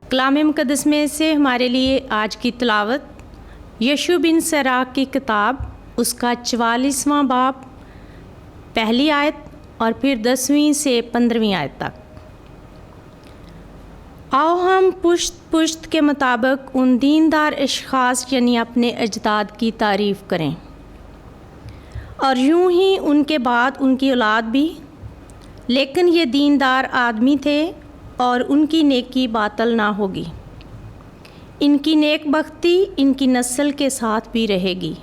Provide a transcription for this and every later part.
कलाम मुक़द्दस में से हमारे लिए आज की तिलावत यशू बिन सराक की किताब उसका 44वां बाब पहली आयत और फिर 10वीं से 15वीं आयत तक। आओ हम पुश्त पुश्त के मुताबिक उन दीनदार अशख़ास यानी अपने अजदाद की तारीफ़ करें और यूं ही उनके बाद उनकी औलाद भी, लेकिन ये दीनदार आदमी थे और उनकी नेकी बातल ना होगी। इनकी नेक बख्ती इनकी नस्ल के साथ भी रहेगी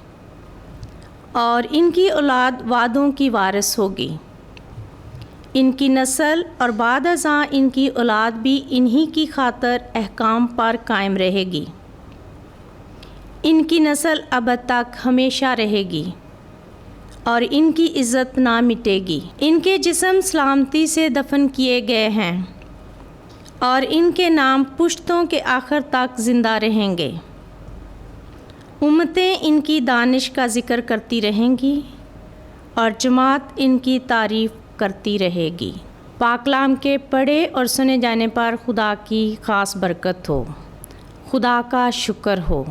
और इनकी औलाद वादों की वारिस होगी। इनकी नस्ल और बाद अज़ां इनकी औलाद भी इन्हीं की खातर अहकाम पर कायम रहेगी। इनकी नस्ल अबद तक हमेशा रहेगी और इनकी इज़्ज़त ना मिटेगी। इनके जिस्म सलामती से दफन किए गए हैं और इनके नाम पुश्तों के आखिर तक ज़िंदा रहेंगे। उम्मतें इनकी दानिश का ज़िक्र करती रहेंगी और जमात इनकी तारीफ़ करती रहेगी। पाक कलाम के पढ़े और सुने जाने पर खुदा की ख़ास बरकत हो। खुदा का शुक्र हो।